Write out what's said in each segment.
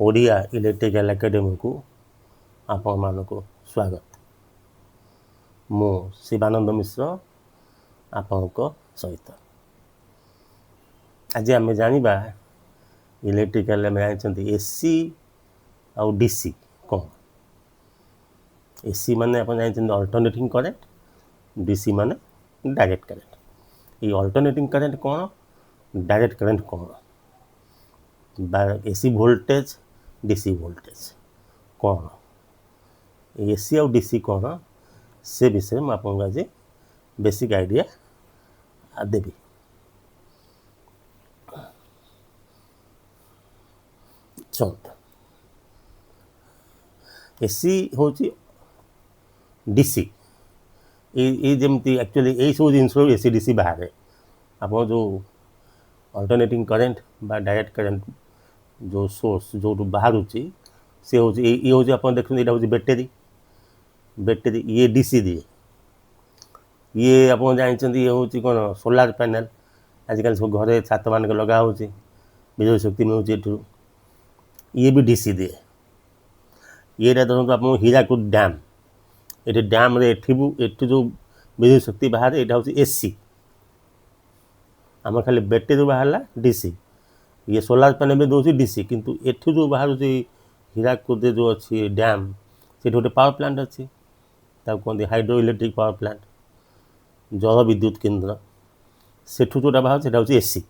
Odia electrical academy को आपण मानक स्वागत। मु शिवानंद मिश्र आपण सहित आज आम जाना इलेक्ट्रिकल जानते एसी आउ डीसी कौन। एसी माने आप जानते अल्टरनेटिंग करेंट, डीसी माने डायरेक्ट करेंट। ये अल्टरनेटिंग करेंट कौन, डायरेक्ट करेंट कौन, एसी वोल्टेज डीसी वोल्टेज कौन, एसी और डीसी कौन से विषय में आपको आज बेसिक आइडिया देवी। चलता एसी हूँ डीसी ये जमती एक्चुअली यही सब जिन एसी डीसी बाहर आप जो अल्टरनेटिंग करेंट बा डायरेक्ट करेंट जो सोर्स जो बाहर सी हूँ ये हूँ आप देखते यहाँ हूँ बैटेरी बैटेरी ये डीसी दिए। ये आप जानते ये हूँ कौन सोलार पैनल आजिकल सब घरे छात मान लगा हो बिजली शक्ति मिलूँ। ये भी डीसी दिए। ये धरत आप हीराकुद डैम ये डैम रे एठी जो बिजली शक्ति बाहर यहाँ हूँ एसी आम खाली बैटेरी बाहर डीसी। ये सोलार पैनल भी दूसरी डीसी किंतु एठू जो बाहर हीराकुद जो अच्छी डैम से गोटे पावर प्लांट अच्छी कहते हाइड्रो इलेक्ट्रिक पावर प्लांट जल विद्युत केन्द्र सेठू जोटा बाहर से हूँ एसी।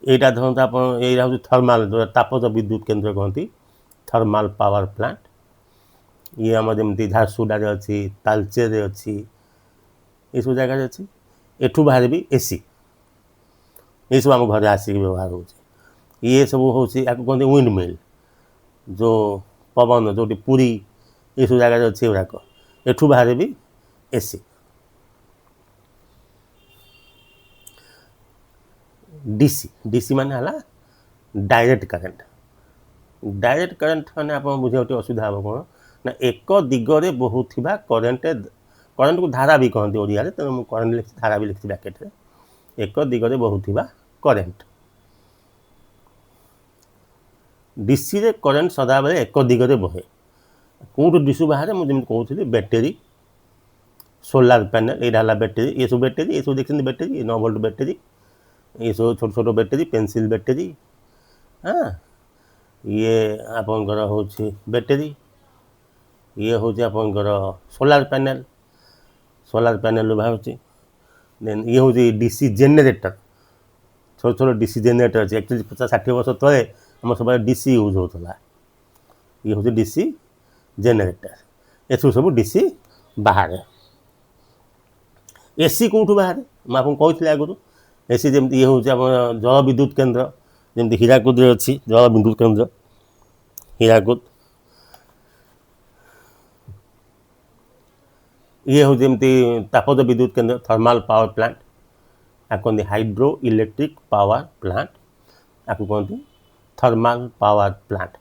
यहाँ धरत आप यहाँ हूँ थर्माल जो तापज विद्युत केन्द्र कहती थर्माल पावर प्लांट। ये आम जमी झारसुगुड़ा अच्छी तालचेर अच्छी ये सब जगह अच्छी एठू बाहर भी एसी। ये सब आम घर आसिक व्यवहार हो ये सब हूँ कहते विंड मिल जो पवन जो पुरी ये सब जगह अच्छी गुड़ाक एठू बाहर भी एसी। डीसी डीसी माने हला डायरेक्ट करेंट। डायरेक्ट करेंट माने आप बुझे असुविधा हम कौन ना एक दिगरे बहुवा करेन्ट करेन्ट को धारा भी कहते ओडिया तेणु मुझे करेन्ट लिखी धारा भी लिखी ब्रैकेट एक दिगरे बहुवा करेन्ट। डीसी रे करेन्ट सदा बेले एक दिगरे बहे कौट डीसी बाहर मुझे कहती बैटेरी सोलार पैनल ये बैटेरी ये सब देखते बैटेरी 9 वोल्ट बैटेरी ये सब छोट छोट बैटेरी पेंसिल बैटेरी। हाँ ये आपंकर हूँ बैटेरी ये हूँ आपंकर सोलार पैनल बाहर देन ये हूँ डीसी जेनेटर छोट छोट डीसी जेनेटर अच्छे एक्चुअली 50-60 वर्ष तले आम सब डीसी यूज होता। ये हूँ डीसी जेनेटर ये सब डीसी बाहर। एसी कौटू बाहर मुझे कहती आगुरी एसी जमी ये हूँ जल विद्युत केन्द्र जमी हीराकुद अच्छी जल विद्युत केन्द्र हीराकुद। ये हूँ जमी तापज विद्युत केन्द्र थर्माल पावर प्लांट आपको कहते हाइड्रो इलेक्ट्रिक पावर प्लांट आपको कहते थर्माल पावर प्लांट।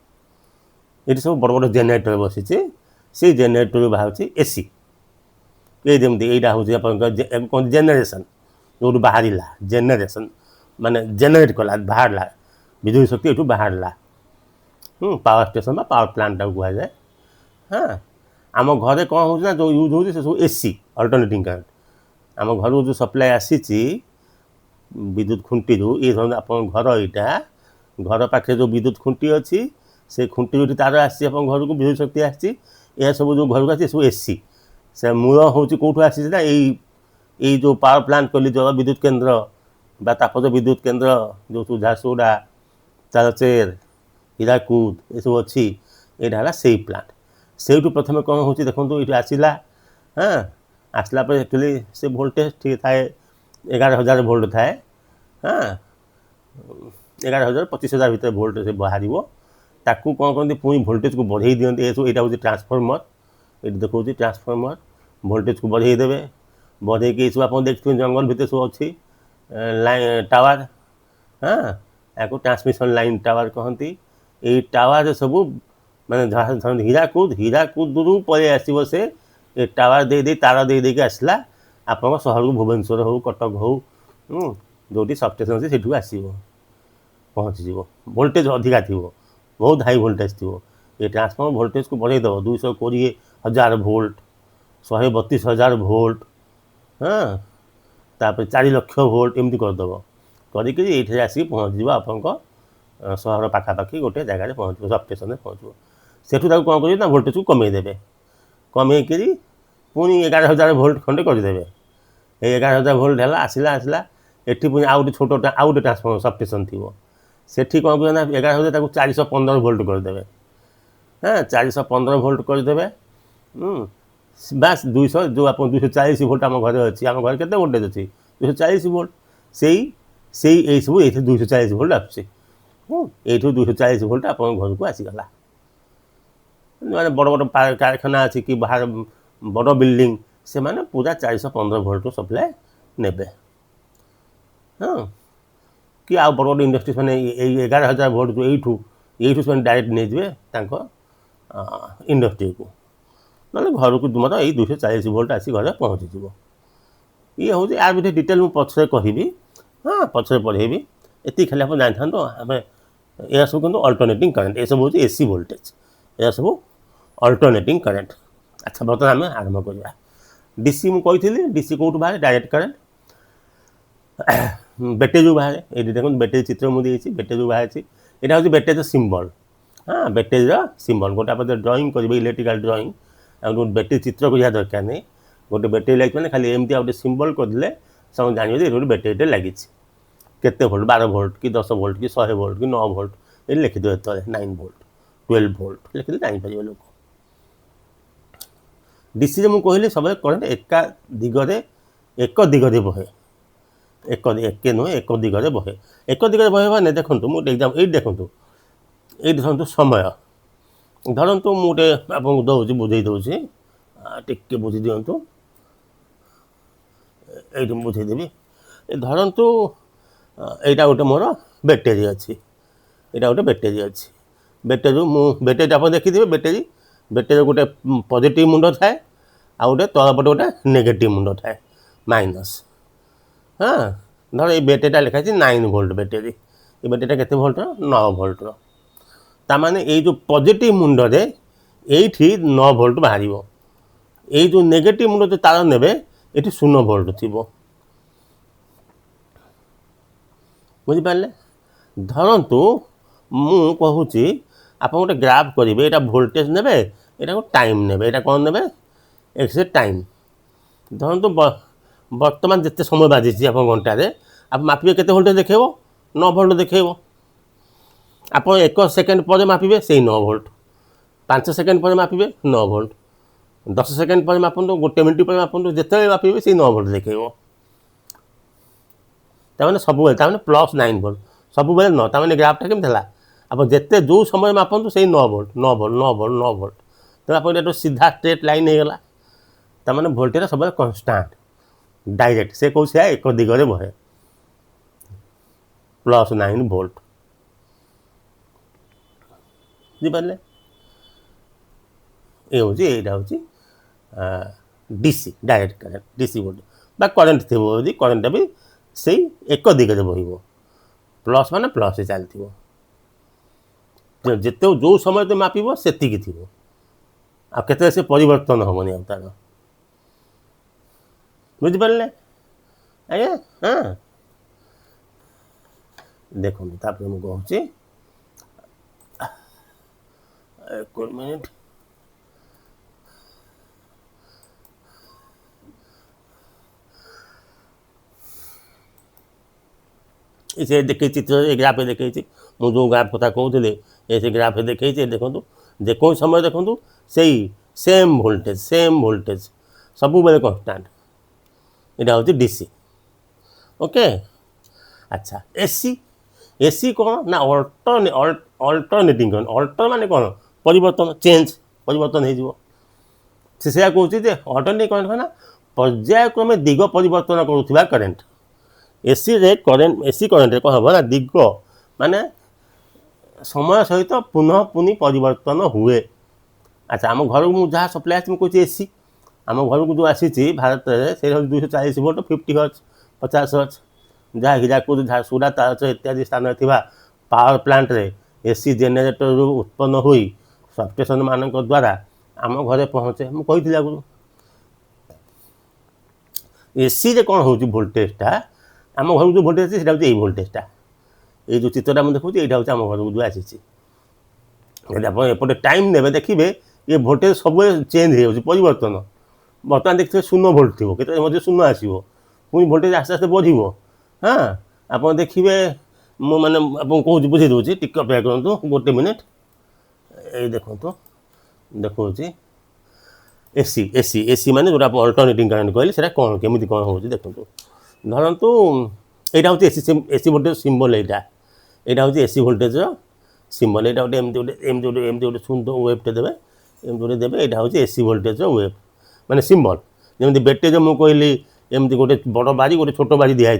ये सब बड़ बड़ जेनेरेटर बसी से जेनेरेटर बाहर एसी। ये जमी यहाँ हूँ कहते जेनेरेशन जो बाहर जेनेरेशन माने जेनेरेट कला बाहर विद्युत शक्ति ये बाहर पावर स्टेशन पावर प्लांट कह जाए। हाँ आम घरे कौन हो जो यूज हो सब एसी अल्टरनेटिंग करेंट आम घर जो सप्लाई आसी विद्युत खुंटी ये आप घर यहाँ घर पाखे जो विद्युत खुंटी अच्छी से खुंटी जो तार आसी घर को विद्युत शक्ति आसी सब जो घर को आसी सब एसी से मूल हूँ कौटू आसी ना यही जो पावर प्लांट कहली जल विद्युत केन्द्र बा तापज विद्युत केन्द्र जो झारसुगुड़ा तालचेर हीराकुद ये सब अच्छी यहाँ से प्लांट से प्रथम कौन हो देखो ये आसला। हाँ आसला एक्चुअली से वोल्टेज ठीक थाए 11,000 वोल्ट थाए। हाँ 11,000 25,000 भितर वोल्ट से बाहर ताकू कौन कहते पुणी वोल्टेज को बढ़े दिखते ये सब यहाँ हूँ ट्रांसफॉर्मर ये देखो ट्रांसफॉर्मर वोल्टेज को बढ़े देवे बढ़े कि सब आप देखते जंगल भितर सब अच्छी लाइन टावर। हाँ या ट्रांसमिशन लाइन टावर कहती ये टावर सब माने हीराकुद रू पलि आसो से ये टावर दे तार दे आसला आप सहर को भुवनेश्वर हो कटक हो जो सबस्टेशन अच्छे से आसो पहुँचीज वोल्टेज अधिका थी बहुत हाई वोल्टेज थी ये ट्रांसफॉर्मर वोल्टेज को बढ़े देव 220,000 वोल्ट 132,000 वोल्ट हाँ तापर 4 लाख वोल्ट एमती करदेव करी आसिक पहुँचीज आप सहर पाखापाखि गोटे जगह पहुँच सबस्टेशन पहुँचो सेठू कौन करेंगे वोल्टेज को कमेदेवे कमेकरी पुणी 11,000 वोल्ट खंडे करदेवे 11,000 वोल्ट है आसला एटी पुणी आउ छोट आउ गोटे ट्रांसफॉर्मर सबस्टेशन थी सेठी कौन करें 11,000 415 वोल्ट करदेवे हाँ 415 वोल्ट करदेवे बास 200 जो आप 240 वोल्ट आम घर अच्छी आम घर के वोल्टेज अच्छी 240 वोल्ट से सब ये 240 वोल्ट आसुच्छे ये 240 वोल्ट आप घर को आसीगला माने बड़ बड़ कारखाना अच्छी कि बाहर बड़ बिल्डिंग से माने पूरा 415 वोल्ट सप्लाय नेबे हाँ कि आ बड़ बड़ इंडस्ट्री मैंने 11,000 वोल्ट को ये डायरेक्ट नहीं इंडस्ट्री को ना घर को तुम ये 240 वोल्ट आसी घर पहुँचीज ये हूँ यार भी डिटेल मुझे पछरे कहि हाँ पछरे पढ़ेबी ये खाली आप जानी था आम यह सब कहते अल्टरनेटिंग करेन्ट ये सब हूँ एसी वोल्टेज यह सब अल्टरनेटिंग करेन्ट अच्छा बर्तमान आम आरंभ करवा डीसी मुझे डीसी कौट बाहर डायरेक्ट करेन्ट बैटेज बाहर ये देखो बैटेज चित्र मुझे बैटेज बाहर यहाँ हूँ बैटेज सिंबल हाँ बैटेज सिंबल गोटे आप ड्रॉइंग करेंगे इलेक्ट्रिकल ड्रॉइंग गोटे बैटेज चित्र को दरकार नहीं गोटे बैटेरी लगे मैंने खाली एमती गोटे सिंबल करदे सब जानवे गोटे बैटेरी लगी केते वोल्ट 12 वोल्ट कि 10 वोल्ट कि 100 वोल्ट कि 9 वोल्ट ये लिखिदे 9 वोल्ट 12 वोल्ट लिखिदे जापर लोक डीसी मुझे कहली सब करेन्ट एक दिगरे बहे एक नुहे एक दिगरे बहे मैंने देखूँ मुझे एग्जाम ये देखूँ ये देखो समय धरतु मुझे आपको दूसरी बुझे दूसरी टिके बुझी दिंतु ये बुझेदेवी धरतु यहाँ गोटे मोर बैटेरी अच्छी यहाँ गोटे बैटेरी अच्छी बैटेरी आप देखिए बैटेरी गोटे पॉजिटिव मुंड थाए आ गोटे तलपटे गोटे नेगेटिव मुंड थाए माइनस हाँ धर ये बैटेरीटा लिखाई 9 वोल्ट बैटेरी ये बैटेरीटा केते वोल्ट 9 वोल्ट ताने ये जो पॉजिटिव मुंडे ये 9 वोल्ट बाहर ये जो नेगेटिव मुंड तार ने ये 0 वोल्ट थी बुझिपारे धरतु मु कहूँ आप गोटे ग्राफ करेंगे यहाँ वोल्टेज ने यहाँ टाइम ने यहाँ कौन ने एक्स टाइम धरतु बर्तमान जिते समय बाजी आप घंटे आप मापिबे केते वोल्टेज देखेबो 9 वोल्ट देखेबो आप 1 सेकेंड पर मापिबे से 9 वोल्ट 5 सेकेंड पर मापिबे 9 वोल्ट 10 सेकेंड पर मापନ୍ତୁ 1 मिनिट पर मापନ୍ତୁ जिते मापिबे से 9 वोल्ट देखेबो ताने सब प्लस 9 वोल्ट सब 9 ताने ग्राफटा केमती है आप जिते जो समय मापନ୍ତୁ से 9 वोल्ट 9 वोल्ट 9 वोल्ट 9 वोल्ट तो आप सीधा स्ट्रेट लाइन हो गला ताने वोल्टेज सब कन्स्टाट डायरेक्ट से कौन से एक दिगरे बहे प्लस 9 वोल्ट बुझिपारे ये हूँ यहाँ हूँ DC direct current DC volt बा करेन्ट थी करेन्ट भी से एक दिगरे बह प्लस मान प्लस चलती जिते जो समय तो मापिब से थी आते से परिवर्तन हेनी आ तार बुझिपारे आज्ञा हाँ देखो तापर मुझे कहूँ एक मिनट इसे देखे चित्र ग्राफ देखे मुझे जो ग्राफ कथा कहते ऐसे ग्राफ देखे देखो जो समय देखो से सेम वोल्टेज सब बेले कन्स्टाट यहाँ हूँ डीसी ओके अच्छा एसी एसी कौन ना अल्टरनेटिंग करेन्ट अल्टर माने कौन परिवर्तन चेंज परिवर्तन हो कहूँ अल्टरनेटिंग करेन्ट कौन पर्यायक्रमे दिग परिवर्तन करुवा करेन्ट एसी रे करेन्ट एसी करेन्ट कौन हम ना दिग माने समय सहित पुनः पुनि परिवर्तन हुए अच्छा आम घर को मुझे जहाँ सप्लाई कहूँ एसी आम घर को जो आसी भारत में से 240 वोल्ट 50 हर्ट्ज 50 हर्ट्ज जहाँ हीराकुद झारसुगुड़ा तारचर इत्यादि स्थान पावर प्लांट रे एसी जेनेटर उत्पन्न हुई सबस्टेशन मानक द्वारा आम घरे पहुँचे मुझे कही आगुरी एसी रे कौन हो भोल्टेजटा आम घर जो भोल्टेज अच्छे से भोल्टेजटा ये जो चित्रटा मुझे देखुची यहाँ हूँ आम घर को जो आसी एपटे टाइम ने देखिए ये भोल्टेज सब चेंज हो परिवर्तन बर्तमान देखिए 0 वोल्ट थी के 0 आसो पुणी भोल्टेज आस्ते आस्ते बढ़ हाँ आप देखिए मैंने आपको बुझे दूसरी टिक अपेक्षा करूँ गोटे मिनिट ये देखो देखो एसी एसी एसी माने जो आप अल्टरनेटिंग करंट कहले सेटा कौन केमी कौन हो देखो धरतु यहाँ हूँ एसी भोल्टेज सिंबल यहाँ हूँ एसी भोल्टेज सिंबल यहाँ गोटे एमती गोटे सुंदर वेबटे देवे एमती गोटे देवे यहाँ हूँ एसी भोल्टेज वेब माने सिंबल जमी बेटेज मुझे कहली एमती गोटे बड़ बारी गोटे छोट बारी दिखाई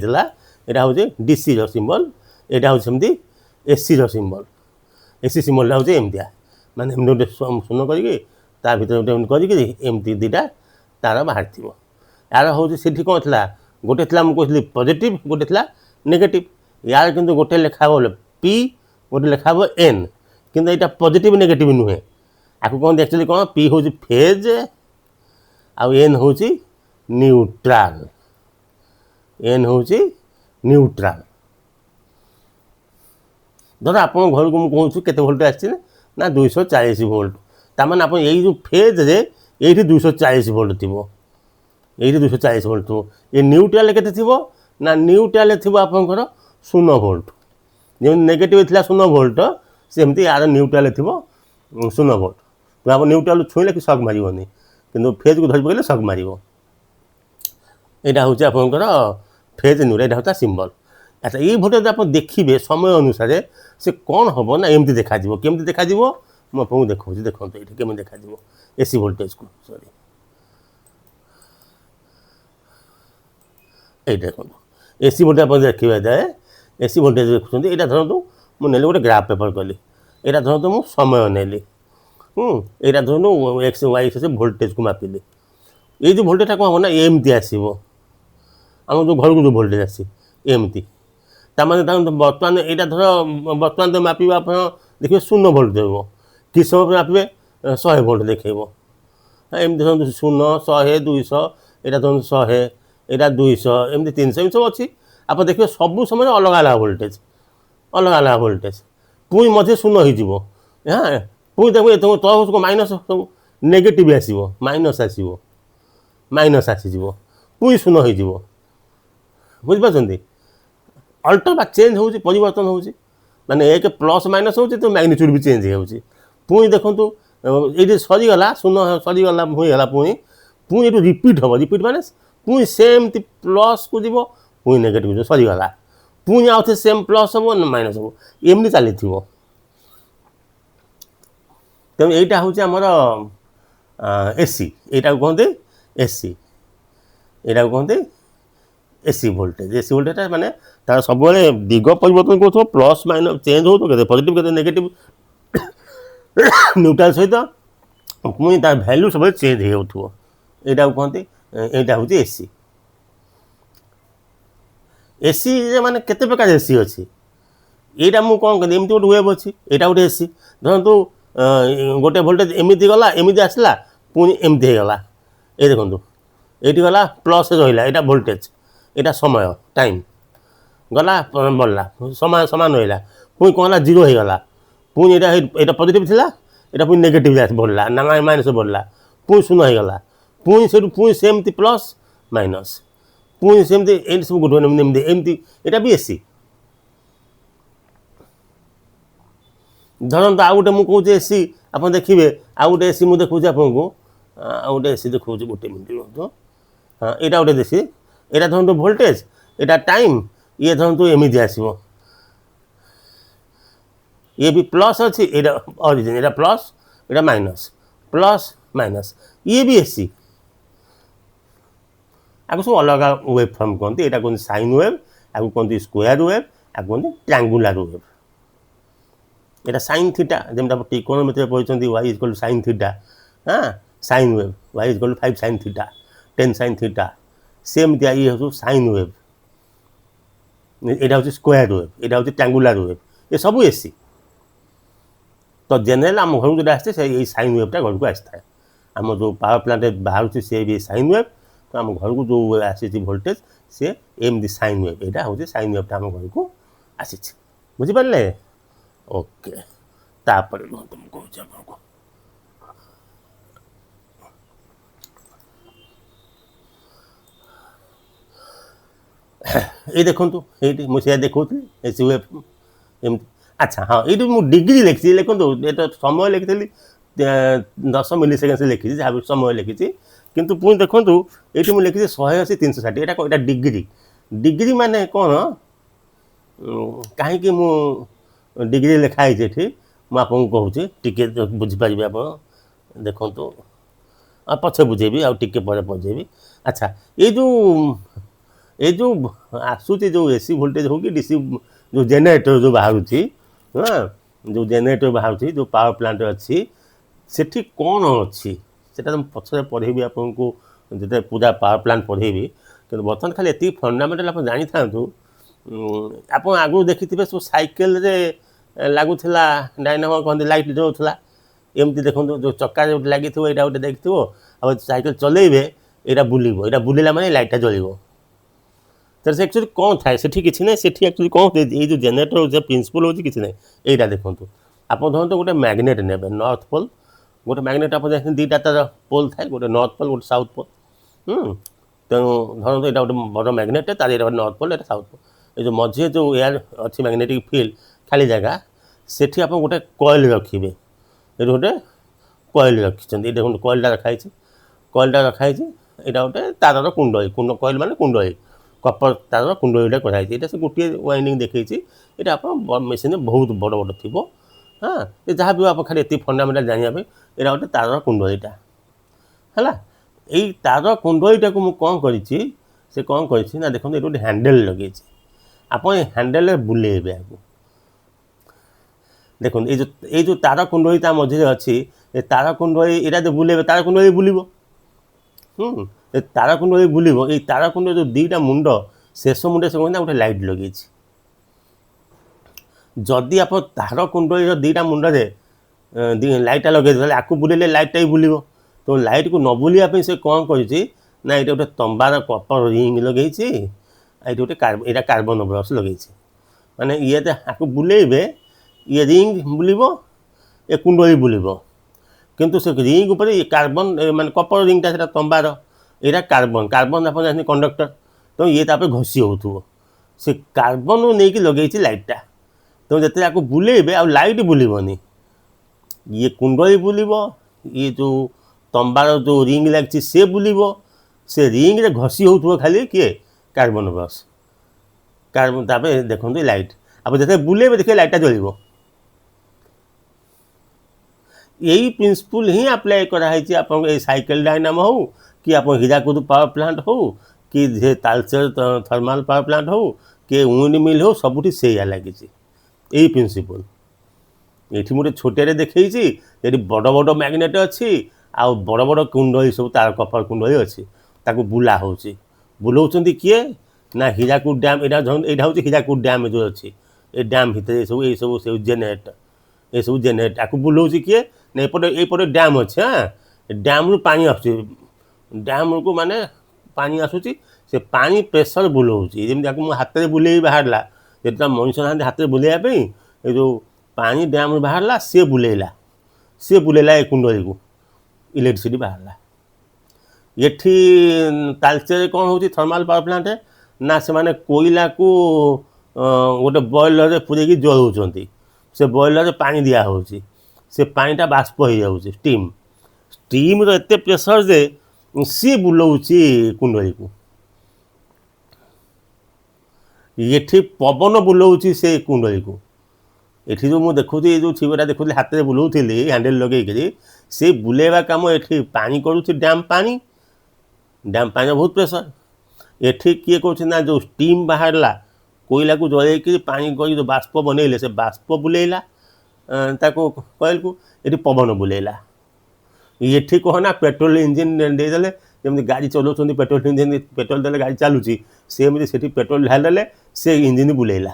यहाँ हूँ डीसी सिंबल यहाँ हूँ सेमती एसी सिंबल एसी सिंबल हूँ एमतिया माने गोटे शून्य कर भर करमती दुटा तार बाहर थी यार हूँ से कौन था गोटे थी मुझे पॉजिटिव गोटे थी नेगेटिव यार किंतु गोटे लिखा बोले पी गोटे लिखा हम एन किंतु यहाँ पॉजिटिव नेगेटिव नुहे आपको कौन एक्चुअली कौन पी हूँ फेज आउ एन हूँ न्यूट्राल एन हूँ न्यूट्राल धर आप घर को मुझे कहूँ के भोल्ट आना 240 वोल्ट तार आप यही जो फेज रे ये 240 वोल्ट थी ये 240 वोल्ट थो ये न्यूट्राल के ना न्यूट्राल थी आपंकर 0 वोल्ट जमी नेगेटिव थी 0 वोल्ट सेमती यार न्यूट्राल थी 0 वोल्ट तो आप न्यूट्राल छुईले कि शक मारनी कि फेज को धरी पकड़े शक मार यहाँ हूँ आपंकर फेज न्यूट्राल यहाँ हूँ सिंबल अच्छा ये भोल्टेज आप देखिए समय अनुसार से कौन हम ना एमती देखा केमती देखा मुझे देखा देखो ये केमी देखा एसी भोल्टेज को सॉरी ये देखो एसी भोल्टेज आप देखा जाए एसी भोल्टेज देखुं यहाँ धरतु मुझे गोटे ग्राफ पेपर कली यहाँ धरतु मुझे समय नेली यहाँ धरतु एक्स वाई से भोल्टेज को मापिली ये जो भोल्टेजटा कौन हम ना एमती आसो आम जो घर को जो भोल्टेज आसी एमती ताने बर्तमान यहाँ धर बर्तमान तो मापे आप देखिए 0 वोल्ट देव कि समय मापे 100 वोल्ट देखेब एमती धरतु 0 100 200 यहाँ धरतु 100 यहाँ 200 एमती 300 एम सब अच्छी आप देखिए सब समय अलग अलग वोल्टेज अलग अलग वोल्टेज पुणी मझे 0 हो हाँ पुणी देखो तल को माइनस सब नेगेटिव आसो माइनस आसीज पुणी 0 हो बुझिपार अल्टर बा चेंज हो परिवर्तन हो माने एक प्लस माइनस हो तो मैग्नीट्यूड भी चेंज हो पुणी देखो ये सरीगला 0 सरीगला होगा पुणी पुणी ये रिपीट हम रिपीट माने पुणी सेमती प्लस को जीव पुणी नेगेटिव जो सरीगला पुणी आउ सेम प्लस हम माइनस हम एमती चली तेणु यहाँ हूँ आमर एसी यहाँ कहते एसी यहाँ कहते एसी भोल्टेज माने तार सब दिग परिवर्तन कर प्लस माइनस चेंज हो पॉजिटिव के नेगेटिव न्यूट्राल सहित पुणी तार भैल्यू सब चेंज हो यहाँ कहते यहाँ हूँ एसी एसी माने केते प्रकार एसी अच्छी यहाँ मुझे कौन करी एमती गोटे वेब अच्छी यहाँ गोटे एसी धरतु गोटे भोल्टेज एमती गला एमती आसला पुणी एमती होगा ये देखो ये गला प्लस रहा यहाँ भोल्टेज यहाँ समय टाइम गला बढ़ला समय सामान रहा पुणी कौन है 0 हो गला पुणी यहाँ पॉजिटिव थिला यहाँ पुणी नेगेटिव बढ़ला ना माइनस बढ़ला पुणी 0 हो गला पुणी से पुणी सेमती प्लस माइनस पुणी सेमती सब गोटे एमती यहाँ भी एसी धरत आउ गोटे मुझे कहूँ एसी आप देखिए आउ गोटे एसी मुझे देखा आपको आउ गोटे एसी देखा गोटे मिनट हाँ यहाँ गोटे एसी यहाँ धरतु भोल्टेज यहाँ टाइम ये धरतु एमती आसो ये भी प्लस अच्छी यहाँ ऑरिजिन यहाँ प्लस यहाँ प्लस माइनस ये भी एसी आपको सब अलग वेब फॉर्म कहते यहाँ कहते साइन वेब आपको कहते स्क्वायर वेब आपको कहते ट्रायंगुलर वेब यहाँ साइन थीटा जमी आप ट्रिकोणोमेट्री पढ़ते y इक्वल साइन थीटा हाँ sine wave y equal 5 sine theta 10 sine theta same दिया ये हूँ साइन वेब यहाँ हूँ स्क्वायर वेब यहाँ हूँ ट्रायंगुलर वेब ये सब एसी। तो जेनेल आम घर को आसছে से साइन वेवटा घर को आसता है आम जो पावर प्लांट बाहर से भी साइन वेव तो आम घर को जो आसी वोल्टेज से एमती साइन वेव यहाँ हूँ साइन वेवटा आम घर को आसी बुझिपारे ओके तापर तुम कहूँ आपको ये देखो ये मुझे देखो एसी वेव एमती अच्छा हाँ ये डिग्री लिखी देखो ये समय लिखी 10 मिलीसेकेंड से लिखी जहाँ भी समय लिखी किंतु पुणी देखो ये मुझे लिखी 180 360 यहाँ डिग्री डिग्री माने कौन कहीं मु डिग्री लिखाई ये मुझे कहूँ टी बुझीपारे आप देखु पचे बुझेबी आगे पर बुझेबी अच्छा ये जो आसूची जो एसी वोल्टेज हो कि डीसी जो जेनेरेटर जो बाहर हाँ जो जेनेरेटर बाहर जो पावर प्लांट अच्छी सेठी कौन अच्छी से पछे पढ़ेबी आपको जो पूरा पावर प्लांट पढ़ेबी कि बर्तमान खाली ये फंडामेंटाल आप जानी था आप आगु देखी सब साइकेल लगुला डायनामो कहते लाइट जोला एमती देखो जो चक्का जो लगी यहाँ गोटे देखिए अब साइकेल चलेबे यहाँ बुलिला माने लाइटा जल्द तो से एक्चुअली कौन थाए से किसी ना से एक्चुअली कौन ये जो जेनेरेटर जो प्रिंसिपल हो किसी ना यहाँ देखो आप धरते गोटे मैग्नेट ने नॉर्थ पोल गोटे मैग्नेट आप जानते दीटा तार पोल थाए गोटे नॉर्थ पोल गोटे साउथ पोल तेणु धरते यहाँ गोटे बड़ मैग्नेट तार ये नॉर्थ पोल यहाँ साउथ पोल ये जो मझे जो एयर अच्छी मैग्नेटिक फील्ड खाली जगह सेठी आप गोटे कॉइल रखिए ये गोटे कॉइल रखी देखो कॉइलटा रखाई यहाँ गोटे तार कुंडली कॉइल माने कुंडली कपर तार कुंडलीटा कराई यहाँ से गोटे वाइंडिंग देखी यहाँ आप मेसीन बहुत बड़ बड़ थी हाँ ये जहाँ भी आप खाली ये फंडामेंटाल जानापी यहाँ गोटे तार कुंडलीटा है यही तार कुंडलीटा को मुझे कौन करी कौन कर देखो ये गोटे हैंडल लगे आप हैंडल बुलेबे आपको देखो ये जो तार कुंडली मझे अच्छी तार कुंडली यहाँ बुलेबे तार कुंडली बुल तार कुंडली बुल ये तार कुंडली जो दीटा मुंड शेष मुंडे से कहना गोटे लाइट लगे जदि आप तार कुंडली दीटा मुंडे लाइटा लगे आपको बुलेले लाइटा ही बुल तो लाइट को न बुलापी से कौन कर ना ये गोटे तंबार कपर रिंग लगे ये गोटे यहाँ कार्बन ब्रश लगे माने ये आपको बुलेबे ये रिंग बुल ये कुंडली बुल किंतु से रिंग उपर कार्बन मान कपर रिंगटा से तंबार यहाँ कार्बन कार्बन आप जानते कंडक्टर तो ये घसी हो से कार्बन नहीं लगे लाइटा तो जिते आपको बुलेबे आ लाइट बुलबनी ये कुंडली बुल ये जो तंबार जो रिंग लगी से बुल से रिंग रे घसी हो खाली किए कार्बन ब्रश कार्बन तापर देखो लाइट आप जिते बुलेबे देखिए लाइटा जल यही प्रिंसिपल ही अप्लाई कराई आप साइकेल डायनामो हो कि आप हीराकुद पावर प्लांट हो कि तालचेर थर्माल पावर प्लांट हो कि विंड मिल हो सबुठी से लगी यही प्रिंसिपल ये गोटे छोटे देखे ये बड़ बड़ मैग्नेट अच्छी आ बड़ बड़ कुंडली सब तार कपर कुंडली अच्छी ताको बुला हो बुलाऊँ किए ना हीराकुद डैम यहाँ हूँ हीराकुद डैम जो अच्छी ये डैम भितर ये सब जेनेरेटर ये सब जेनेरेटर आपको बुलाऊँ किए ना एपटे डैम अच्छे हाँ डैम रु पानी आसुची डैम को माने पानी आसुची से पानी प्रेसर बुलाऊँ जमी हाथ में बुले बाहरला जो मनुष्य ना हाथ में बुलाइवाई ये जो पानी डैम बाहरला सी बुलेला ये कुंडली को इलेक्ट्रिसिटी बाहरला ये तालचेर कौन हो थर्माल पावर प्लांट ना से माने कोयला को गोटे बॉयलर पूरे जलाऊँ से बॉयलर पानी दिया हो से पानीटा बाष्प हो जाऊँ स्टीम स्टीम एत प्रेसर जे सी बुलाऊँ कुंडली को ये पवन बुलाऊँ से कुंडली को ये जो मुझे देखुी जो छीटा देखुली हाथ में बुलाऊली हैंडल लगे से बुलेवा कम ये पानी करुँच डैम पानी बहुत प्रेसर ये किए कौन जो स्टीम बाहरला कोयला को जल पानी कर जो बाष्प बनइले से बाष्प बुलेला कॉइल को ये पवन बुलेला ये कहना पेट्रोल इंजिन देदेले जमी गाड़ी चलाऊँ पेट्रोल इंजिन पेट्रोल देले गाड़ी चलुची सेमती से पेट्रोल ढाल देले से इंजिन बुलेला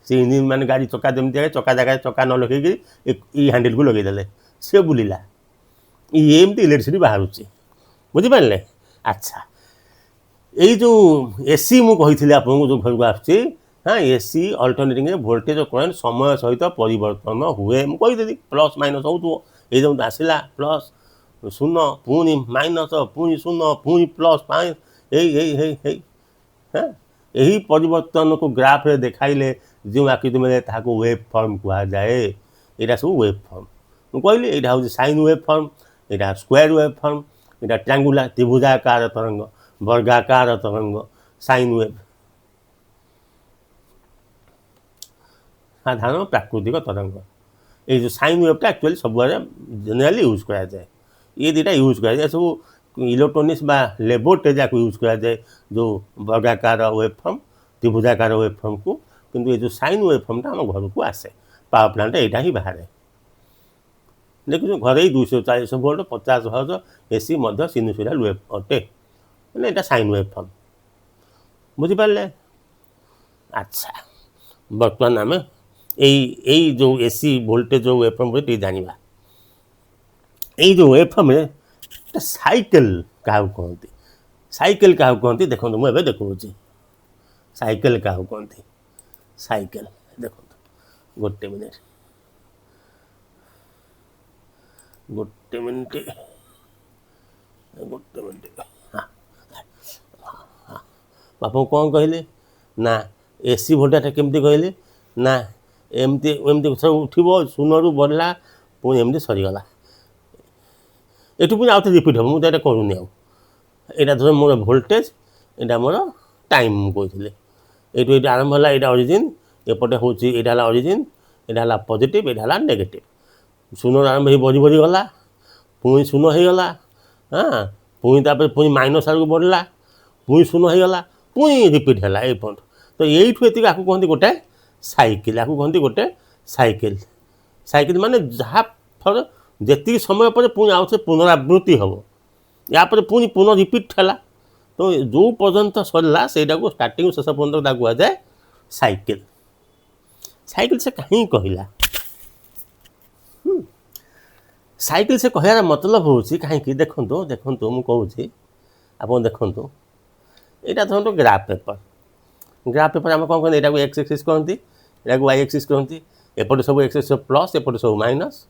से इंजिन मान गाड़ी चका जमी चका जगह चका न लगे ये हैंडल को लगेदे सी बुलिला ये एमती इलेक्ट्रिसिटी बाहर बुझिपारे। अच्छा यही जो एसी मुझे आपको जो घर को आसुच्छी हाँ एसी अल्टरनेटिंग वोल्टेज करेन्ट समय सहित परिवर्तन हुए मुझे प्लस माइनस हो ये जो आसला प्लस 0 पुणी माइनस पुणी 0 पुणी प्लस 5 यही हाँ यही परिवर्तन को ग्राफ रे देखाइले जो आकृति मिले ताको वेव फॉर्म कहा जाए यहाँ सब वेव फॉर्म मुझे यहाँ हूँ साइन वेव फॉर्म यहाँ स्क्वायर वेव फॉर्म यहाँ ट्रायंगुलर त्रिभुजाकार तरंग वर्गाकार तरंग साइन वेव साधारण प्राकृतिक तरंग ये जो साइन वेवटा एक्चुअली सब जेनेराली यूज करा जाए ये दुटा यूज करा जाए सब इलेक्ट्रोनिक्स बा लेबोरेटरी जाक यूज करा जाए जो वर्गाकार वेव फॉर्म त्रिभुजाकार वेव फॉर्म को किंतु ये जो साइन वेव फॉर्मटा आम घर को आसे पावर प्लांट यहाँ ही बाहर देखो घर ही 240 volt 50 hertz AC sinusoidal wave अटे मैंने यहाँ साइन वेव फॉर्म बुझिपारे। अच्छा बर्तमान आम यही जो एसी वोल्टेज जो वेव फॉर्म ये जाना यही जो वेव फॉर्म साइकेल क्या कहते साइकेल क्या कहते देखो मुझे देखा साइकेल क्या कहते साइकेल देखो गोटे मिनट हाँ बापू कौन कहले ना एसी वोल्टेज केमती कहले ना एमती एमती सब उठो 0 रु बढ़ला पुणी एमती सरीगला ये पुणी आउ रिपीट हम मुझे करूनी आईटा धर मोर वोल्टेज यहाँ मोर टाइम कहते ये आरंभ है यहाँ ओरिजिन एपटे हूँ यहाँ ओरिजिन यहाँ पॉजिटिव यहाँ नेगेटिव 0 आरंभ हो बढ़ी बढ़ी गला पुणी 0 हो गला हाँ पुणी तापर पुणी माइनस आड़ को बढ़ला पुणी 0 हो गला पुणी रिपीट है ये पॉइंट तो यू ये आपको कहते गोटे साइकिल आपको कहते गोटे साइकिल साइकिल माने जहाँ फल जी समय पर पुणी आउ पुनरावृत्ति हम यापर पुणी पुनः रिपीट है तो जो पर्यंत सरला से स्टार्टिंग शेष पर्यटन कह जाए साइकिल साइकिल से कहीं कहला साइकिल से कहार मतलब हूँ कहीं देखो देखो मुझे आप देखो यहाँ धरत ग्राफ पेपर आम कौन कहते यहाँ एक्स एक्सिस कहती यहाँ वाई एक्सिस कहती एपटे सब एक्स एक्सिस प्लस एपटे सब माइनस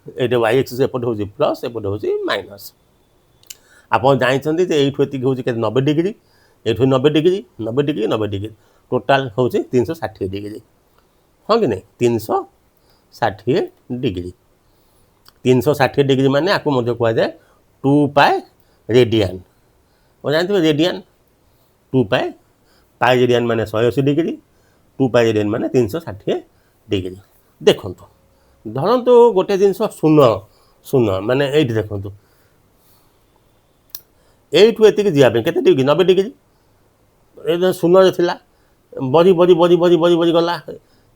ये वाई एक्सिस एपटे हूँ प्लस एपटे हूँ माइनस आप जानते ये हूँ 90 डिग्री ये 90 डिग्री 90 डिग्री 90 डिग्री टोटाल हूँ 360 डिग्री हाँ कि नहीं 360 डिग्री 360 डिग्री माने आपको कह जाए 2 पाई रेडियन वो जानते रेडियन 2 पाई पाई रेडियन माने 180 डिग्री 2 पाई रेडियन माने 360 डिग्री देखो धरतु गोटे जिनस 0 माने ये देखो यू एति जावाई के डिग्री 90 डिग्री ये 0 थी बढ़ी बढ़ी बढ़ी बढ़ी बढ़ी बढ़ी गला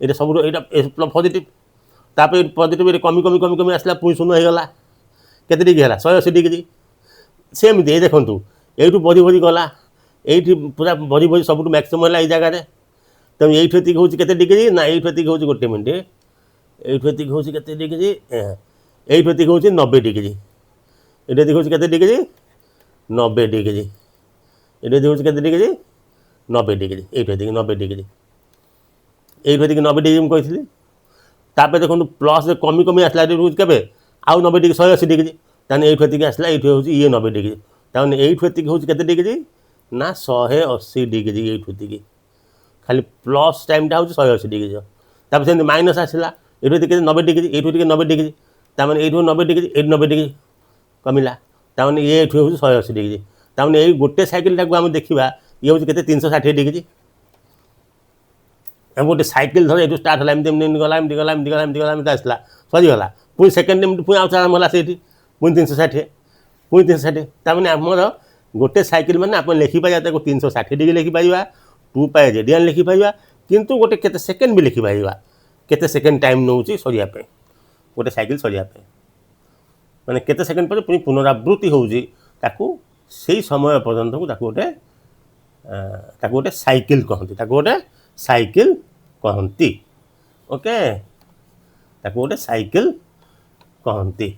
ये सब यहाँ पॉजिटिव तापर पॉजिटिव कमी कमी कमी कमी आसला पुणी 0 हो गला के डिग्री है 180 डिग्री सेमती ये देखो यू बढ़ी बढ़ी गला ये पूरा बढ़ी बढ़ी सब मैक्सिमम है ये जगह तेणु ये हूँ के डिग्री ना ये हूँ गोटे मिनट ये हूँ के डिग्री ये हूँ 90 डिग्री ये हूँ के डिग्री 90 डिग्री ये हूँ के डिग्री 90 डिग्री ये 90 डिग्री ये 90 डिग्री मुझे कही तापर देखो प्लस कमी कमी आसला के आउ 90 डिग्री 180 डिग्री ताने ये आसला ये हूँ ये 90 डिग्री ताने ये हूँ के डिग्री ना 180 डिग्री ये खाली प्लस टाइमटा हूँ 180 डिग्री तापर से माइनस आसला ये 90 डिग्री ये 90 डिग्री ताने ये 90 डिग्री ये 90 डिग्री कमिला ताने ये हूँ 180 डिग्री ताने ये गोटे साइकिल टाक आम देखा ये हूँ के 360 डिग्री गोटे साइकिल धर ये स्टार्ट है एमती गला एमती गला एमती गला एमती गला एमती आसला सरीगला पुणी सेकेंड पुणी आउ आरम्भ है से पुणी 360 पुणी 360 ताने आमर गोटे साइकिल मैंने आप लिखिपर 360 डिग्री लिखिपर 2 पाई रेडियन लिखिपर किंतु गोटे केते सेकेंड भी लिखिपर केते सेकेंड टाइम नौ सरिया गोटे साइकिल सरिया माने केते सेकेंड पर पुणी पुनरावृत्ति होता से समय पर्यंत को गोटे साइकिल कहते गोटे साइकिल कहती। ओके, ताको गोटे साइकिल कहती।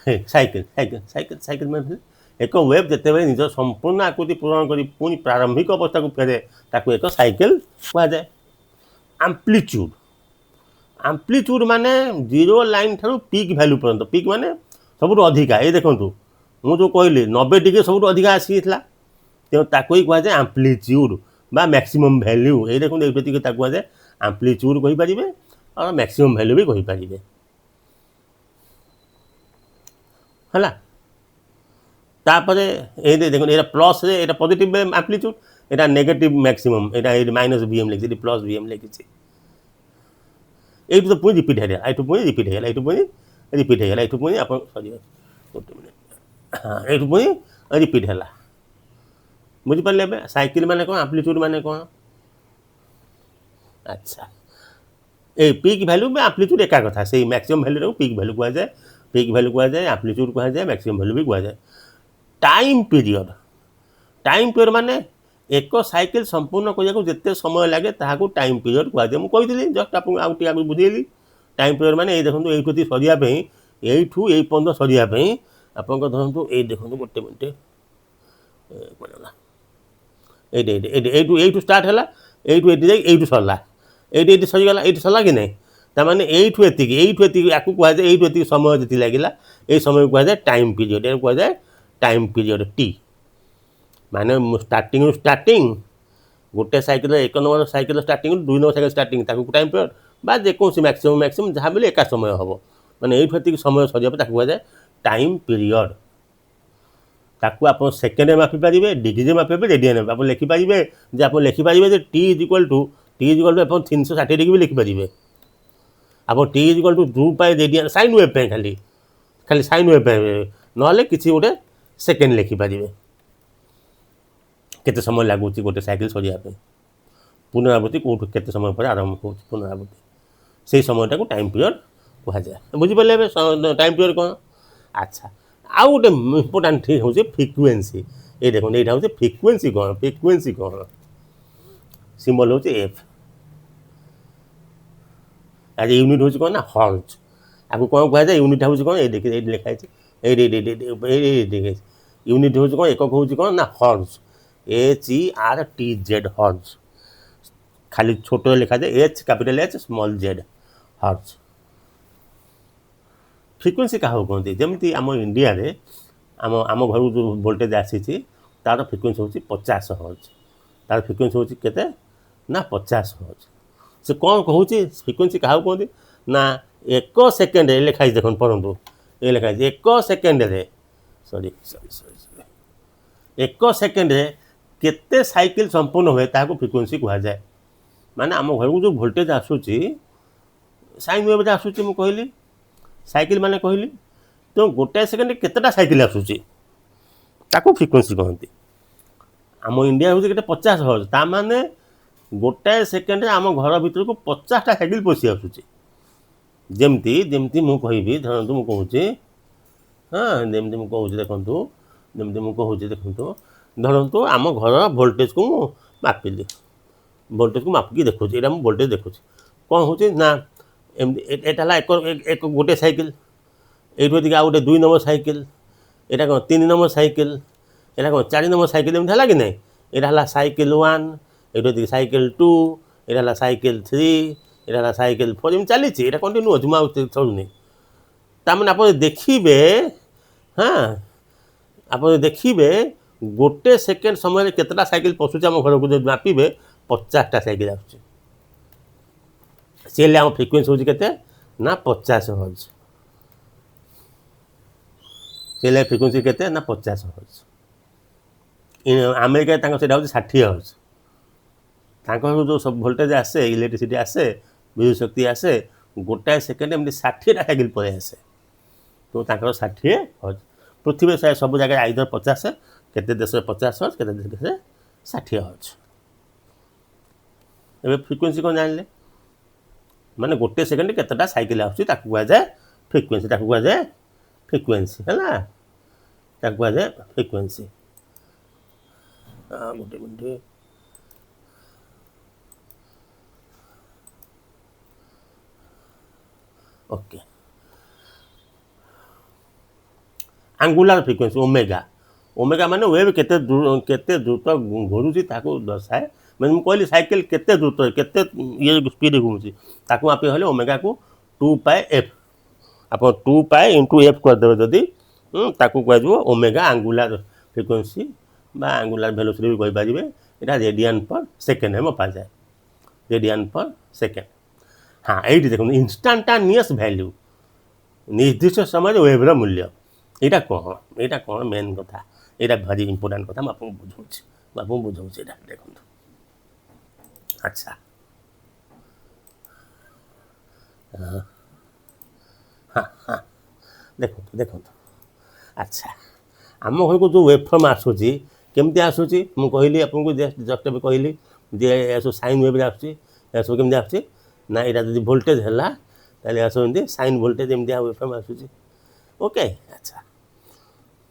साइकिल साइकिल साइकिल साइकिल मतलब एक वेव जितेबाला निज संपूर्ण आकृति पूरण कर पुणी प्रारंभिक अवस्था को फेरे ताको एक साइकिल कह जाए। आम्प्लीट्यूड आम्प्लीट्यूड माने जीरो लाइन ठारू पीक वैल्यू पर्यंत। पीक माने सबुठ अधिका। ये देखो मुझे जो कहली 90 डिग्री सबुठ अधिका आसीला तेणु ताको ही कह जाए आम्प्लीट्यूड बा मैक्सिमम वैल्यू। ये देखो ये कह जाए आम्प्लीट्यूड कहींपारे और मैक्सिमम वैल्यू भी कहींपारे है। तापर ये देखो ये प्लस ये पॉजिटिव आम्प्लीट्यूड, ये नेगेटिव मैक्सिमम, ये माइनस वीएम लिखी प्लस वीएम लिखी। ये तो पुणी रिपीट है, ये पुणी रिपीट है, ये पुणी रिपीट है, ये पुणी आप सॉरी गोटे मिनट हाँ ये पुणी रिपीट है। बुझिपारे साइकिल माने कौन, आम्प्लीट्यूड माने कौन। अच्छा ए पीक वैल्यू में आम्प्लीट्यूड एका कथा से मैक्सिमम वैल्यू पीक वैल्यू कह जाए, पीक वैल्यू कह जाए, आम्प्लीट्यूड कह जाए, मैक्सिमम वैल्यू भी कह जाए। टाइम पीरियड, टाइम पीरियड माने एक साइकिल संपूर्ण करने जिते समय लगे ताकू टाइम पीरियड कह जाए। मुझे जस्ट आपको बुझेली टाइम पीरियड माने देखो ये सरियापी यू ये पर्यटन सरियापी आप धरतु ये देखो गोटे मिनट यू स्टार्ट है यू सरला ये सरीगला ये सरला कि नहीं ताने यू एति या कह जाए यू समय जी लगे ये समय कह जाए टाइम पीरियड। कह जाए टाइम पीरियड टी माने स्टार्टिंग गोटे साइकिल एक number cycle starting 2 number cycle starting ताकू टाइम पीरियड बा जेकोसी मैक्सिमम मैक्सिमम जहाँ भी एका समय हम माने ये समय सरिया कह जाए टाइम पीरियड। ताकू आप सेकेंड मापी पारे, डिग्री मापी पारे, रेडियन आप लिखिपारे जे आप लिखिपारे टी इज इक्वल टू आप 360 डिग्री भी लिखिपारे। आप T is equal to 2 pi radian sine wave पे खाली खाली साइन वेव पे ना किसी गोटे सेकेंड लिखिपारे केते समय लगुच गोटे साइकिल सरिया पुनरावृत्ति कौटू केते समय पर आरंभ हो पुनरावृत्ति से समय को टाइम पीरियड कह जाए। बुझिपारे टाइम पीरियड कौन। अच्छा आउ गोटे इम्पोर्टाट हूँ फ्रिक्वेन्सी। ये देखो यहाँ हूँ फ्रिक्वेन्सी कौन, फ्रिक्वेन्सी कौन सिंबल हूँ एफ आज यूनिट हूँ कौन ना हर्ट्ज। आपको कौन कह जाए यूनिट हूँ कौन ये देखिए लिखाई ये यूनिट हूँ कौन एकक हूँ कौन ना हर्ट्ज HERTZ हर्ट्ज खाली छोट लिखा जाए H capital H small Z hertz. Frequency क्या कहते जमी आम इंडिया रे आम आम घर जो वोल्टेज आसी तार फ्रिक्वेन्सी हूँ 50 हर्ट्ज। तार फ्रिक्वेन्सी हूँ केते ना 50 हर्ट्ज। से कौन कहूँ फ्रिक्वेन्सी क्या कहते ना एक सेकेंड लिखाई देख पढ़ू ये लिखाई एक second sorry sorry sorry sorry एक सेकेंड केते साइकिल संपूर्ण हुए ताको फ्रिक्वेन्सी कह जाए। माने आम घर को जो वोल्टेज आसूची साइन वेव आसूची मु कहली साइकिल माने कहली तो गोटे सेकेंड केतेटा साइकिल आसूची ताको फ्रिक्वेन्सी कहती। आम इंडिया हूँ के 50 हर्ट्ज ता माने गोटे सेकेंड आम घर भीतर को 50टा साइकिल पशि आसूची। जमती जमती मु कहबी धरतु मु कहूँ हाँ जमती मु कहूँ देखूँ जमती मु कहूँ देखूँ धरतु आम घर वोल्टेज को मापिली वोल्टेज को मापिकी देखुँ यहाँ मुझे वोल्टेज देखुँ कौन हूँ ना एटा एक गोटे साइकिल ये आउ गोटे 2 नंबर साइकिल यहाँ कौन 3 नंबर साइकिल यहाँ कौन 4 नंबर साइकिल एमती है कि नहीं यहाँ साइकिल 1 ये साइकिल 2 यहाँ साइकिल 3 यहाँ साइकिल 4 एम चली यहाँ कंटिन्यू अच्छे मुझे चलुनी ताने आप देखिए हाँ आप देखिए गोटे सेकेंड समय केतटा साइकिल पशुचे आम घर को जो मापिबे 50टा साइकिल आस आम फ्रिक्वेन्सी हूँ केते ना 50 हर्ट्ज। से फ्रिक्वेन्सी केते ना 50 हर्ट्ज। अमेरिका से 60 हर्ट्ज जो सब वोल्टेज आसे इलेक्ट्रिसिटी आसे विद्युत शक्ति आसे गोटाए सेकेंड एमती 60टा साइकिल पलि आसे तो 60 हर्ट्ज। पृथ्वी से सब जगह आइदर 50 केते देश 50 हर्ट्ज केते देश 60 हर्ट्ज। ए फ्रिक्वेन्सी कौन जानले माने गोटे सेकेंड केतेटा साइकिल आसुची ताकू कह जाए फ्रिक्वेन्सी ताकू कह जाए फ्रिक्वेन्सी है ना ताकू कह जाए फ्रिक्वेन्सी। गोटे minute okay angular frequency omega omega माने वेव केते द्रुत घुरुची ताको दर्शाए मैं कहली साइकिल केते द्रुत केते ये स्पीड घुमुची ताको आप हेले ओमेगा को 2 पाई एफ आप 2 पाई इंटू एफ कर देबे जदी ताको कह दिबो ओमेगा आंगुलार फ्रिक्वेंसी बा आंगुलार वेलोसिटी भी कहि पारिबे एटा रेडियन पर सेकेंड हम पा जाए रेडियन पर सेकेंड हाँ ये देखो इंस्टांटानियस वैल्यू निर्दिष्ट समय वेव्र मूल्य यहाँ कौन मेन कथा यहाँ भारी इंपोर्टाट कथा मुझे बुझाऊँ आपको बुझाऊँ देखो अच्छा हाँ हाँ हाँ देखो देखो अच्छा आम घर को जो वेवफॉर्म आसूसी केमती आसूसी मुझे कहली आपको जस्ट भी कहली जे सब साइन वेव आसूसी सब केमती आसूसी ना यहाँ जब वोल्टेज है ताले आसमती साइन वोल्टेज एमती वेवफॉर्म आसूसी ओके अच्छा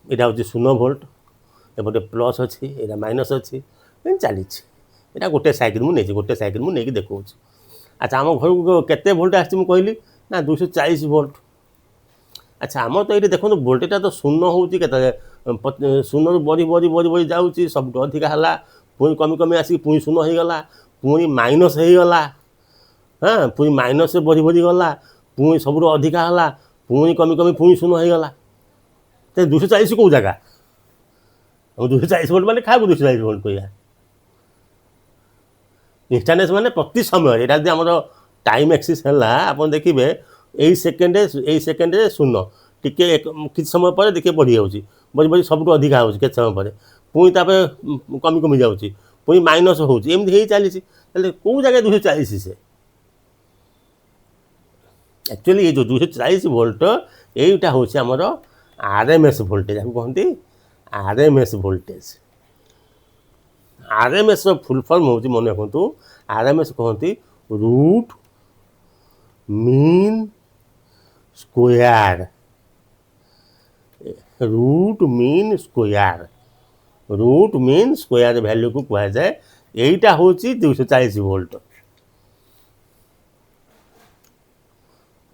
यहाँ हूँ 0 वोल्ट एपटे प्लस अच्छी यहाँ माइनस अच्छी चली यहाँ गोटे साइकिल मुझे गोटे साइकिल मुझे देखा अच्छा आम घर को केते वोल्ट आसी कहली ना 240 वोल्ट अच्छा आम तो ये देखो वोल्टेजटा तो 0 होते 0 बढ़ी बढ़ी बढ़ी बढ़ी जाऊँगी सब अधिका है पुणी कमी कमी आसिक पुणी 0 हो गला पुणी माइनस हो गला हाँ पुणी माइनस से बढ़ी बढ़ी गला पुणी सब अधिका है पुणी कमी कमी पुणी 0 हो गला तो 240 कौ जगह 240 वोल्ट मैंने क्या 240 वोल्ट कह इंस्टानेस माने प्रति समय यहाँ जब आम टाइम एक्सीस है आप देखिए यही सेकेंड शून्य टिके किसी समय पर देखिए बढ़ी जाऊँगी बढ़ी बढ़ी सब अधिका हो समय पर पुणी कमी कमी जाऊँगी पुणी माइनस होमती चली कौ जगह 240 से एक्चुअली ये जो 240 वोल्ट यहीटा हूँ आमर आरएमएस वोल्टेज आपको कहते RMS voltage RMS full form हूँ मन रखु आरएमएस कहते root mean square root mean square value को कह जाए यहीटा हूँ 240 वोल्ट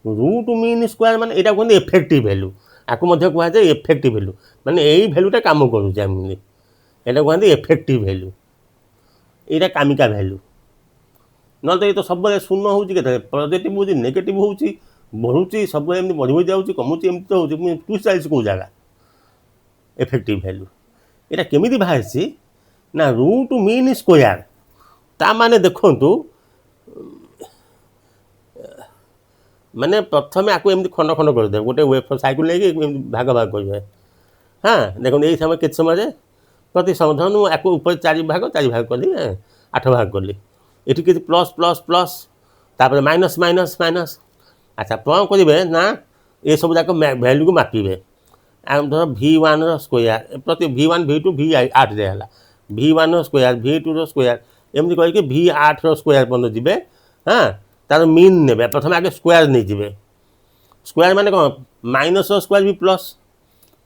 रूट मीन स्क्वायर माने यहाँ कहते इफेक्टिव वैल्यू आपको कह जाए इफेक्टिव वैल्यू माने यही वैल्यूटा काम करुचे यहाँ कहते इफेक्टिव वैल्यू यहाँ कामिका वैल्यू ना तो ये तो सब 0 हो पॉजिटिव हो नेगेटिव हो बढ़ुची सब एमती बढ़ी बढ़ी जाऊँगी कमुची एमती तो हो 240 कौ जगह इफेक्टिव वैल्यू यहाँ केमी बाहरी ना रूट मीन स्क्वायर ता माने देखु माने प्रथम आपको एमती खंड खंड करदे गोटे वेव साइकिल लेकिन भाग भाग करेंगे हाँ देखो यही समय कित समय प्रति समाधान आपको ऊपर 4 भाग कली 8 भाग कली ये कि प्लस प्लस प्लस तापर माइनस माइनस माइनस अच्छा कौन करेंगे ना ये सब जाक वैल्यू को मापिबे धर V1 स्क्वायर प्रति V1 V2 V8 दिहला V1 स्क्वायर V2 स्क्वायर एमती कह V8 स्क्वायर पर्यटन जी हाँ तार मीन ने प्रथम आगे स्क्वायर नहीं जी स्क्वायर माने कौन माइनस स्क्वायर भी प्लस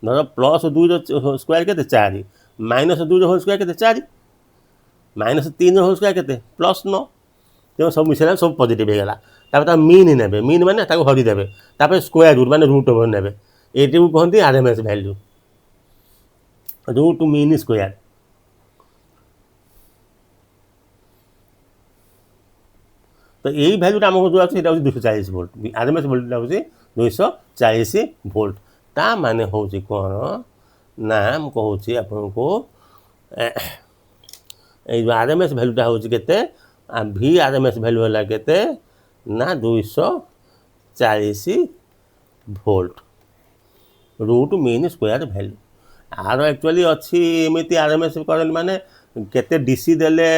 धर प्लस 2 स्क्वायर के 4 माइनस 2 होल स्क्वायर के 4 माइनस 3 होल स्क्वायर के प्लस 9 तेज सब मिसेला सब पॉजिटिव हो गला मीन ने मीन माने हरिदेवे तापर स्क्वायर रूट माने रूट ओवर ने ये कहते RMS value root mean square तो यही वैल्यूटा आमको जो आछे 240 वोल्ट आरएमएस वोल्टेज हूँ 240 वोल्ट ता माने हूँ कौन ना कहूँ आपको ये आरएमएस वैल्यूटा हूँ केते भी आरएमएस वैल्यू है केते ना 240 volt root mean square value are actually अच्छी एमती आरएमएस करेंट माने केते डीसी देले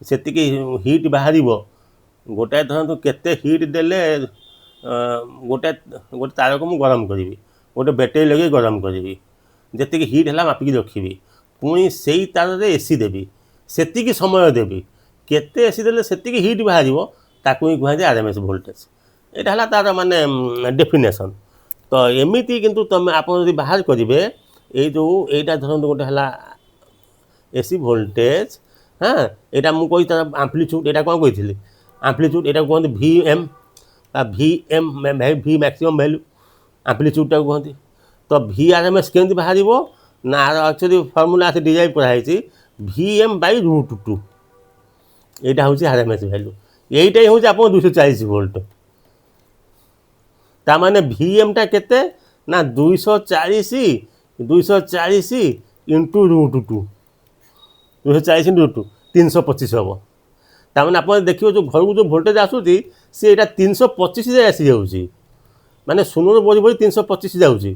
सेति हिट बाहर गोटाए धरतु केते हिट देले गोटे गोटे तार को मुझे गरम करी गोटे बैटेरी लगे गरम करी जी हिट है मापिकी रखी पुणी से तार एसी देवी से समय देवी केते एसी देले से हिट बाहर ताकू ही कहुए आरएमएस वोल्टेज यहाँ है तार माने डेफिनेशन तो एमती किंतु तुम आप बाहर करेंगे ये जो यहाँ धरतु गोटे है एसी वोल्टेज हाँ यहाँ मुझे तार आम्प्लीट्यूड यहाँ कौन कही आम्प्लीट्यूड यहाँ कहते VM भि एम भि मैक्सिमम वैल्यू आम्प्लीट्यूडटा कहते। तो भि आर एम एस केमती बाहर ना एक्चुअली फर्मूला से डिराइव कराई भि एम बाई √2 यहाँ हूँ आर एम एस वैल्यू यहीटा हूँ आप 240 वोल्ट ताने भि एमटा केते ना 240 इंटू √2 240 इंटू √2 325 हम ताने आप देखिए जो घर को जो भोल्टेज आसूसी सी यहाँ 325 आसी जाऊँगी माने शून्य बढ़ी बढ़ी 325 जाऊँगी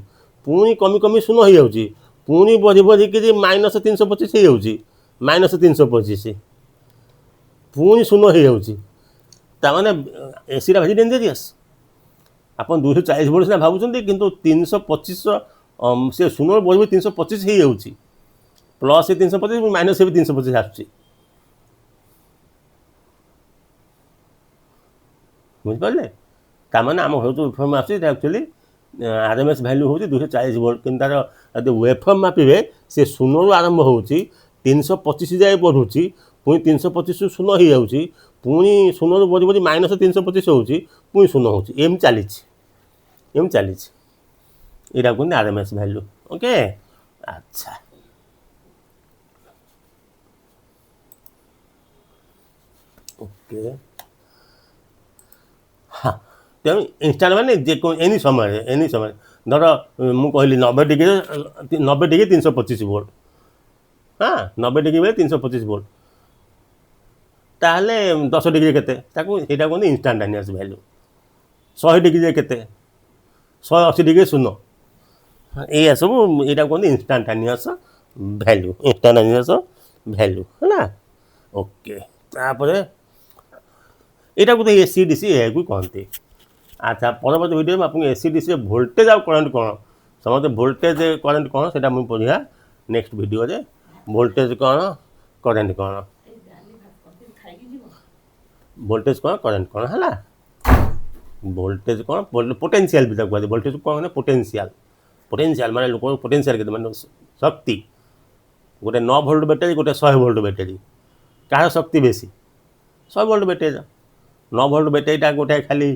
पुणी कमी कमी शून्य हो जाऊँगी पुणी बढ़ी बढ़ी कि -325 हो जाऊँगी -325 पुणी शून्य हो जाऊँगी ताने एसीटा भारी डेंजरियस आप 240 वोल्ट सीना भावुं किंतु 325 से शून्य बढ़ी बढ़ी 325 हो जाऊँगी प्लस 325 माइनस भी 325 आसूँ बुझिपारे ताने आम घर जो waveform actually R M S value हूँ 240 वोल्ट कि तार वेबफर्म मापिबे से शून्य आरंभ हो 325 जाए बढ़ुची पुणी 325 शून्य हो जाऊँगी पुणी शून्य बढ़ी बढ़ी -325 होची पुणी शून्य होची एम चली यहाँ कहते R M S value okay. अच्छा ओके हाँ तेणु इंस्टाट मैंने एनी समय धर मुझे कहली 90 डिग्री 325 वोल्ट हाँ 90 डिग्री में 325 वोल्ट ताहले 10 डिग्री केते कहते इंस्टांटानियस वैल्यू 100 डिग्री केते 180 डिग्री शून्य ये सब यहाँ कहते इंस्टांटानियस वैल्यू है ओके तापर यहाँ गोटे एसी डीसी यह कहते। अच्छा परवर्त वीडियो में आपको एसी डीसी वोल्टेज आ करेन्ट कौन समझते वोल्टेज करेन्ट कौन से पढ़ा नेक्स्ट वीडियो रे वोल्टेज कौन करेन्ट कौन वोल्टेज कौन करेन्ट कौन है वोल्टेज कौन पोटेंशियल भी कहते वोल्टेज कौन पोटेंशियल माने लोक पोटेंशियल के माने शक्ति गोटे 9 वोल्ट बैटेरी गोटे 100 वोल्ट बैटेरी कहाँ शक्ति बेसी 100 वोल्ट बैटेरी 9 वोल्ट बैटेरीटा गोटे खाली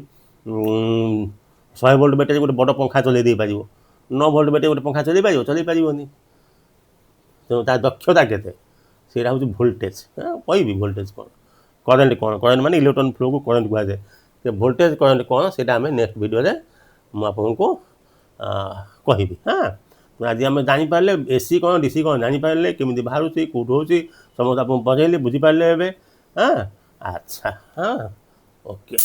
100 वोल्ट बैटेरी गोटे बड़ पंखा चल दे पार 9 वोल्ट बैटेरी गोटे पंखा चल पारनी तेणु तार दक्षता केते से हूँ वोल्टेज कहि वोल्टेज कौन करेन्ट माने इलेक्ट्रॉन फ्लो को करेन्ट कह जाए वोल्टेज करेन्ट कौन से आम नेक्स्ट वीडियो मुझको कहि हाँ आज आम जापारे एसी कौन डीसी कौन जापारे केमी बाहर कौट हो समस्त आप बजैले बुझीपारे ए हाँ अच्छा हाँ ओके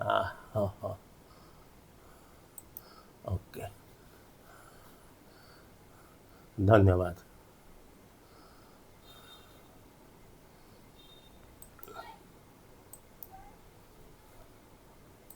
हाँ ओके धन्यवाद।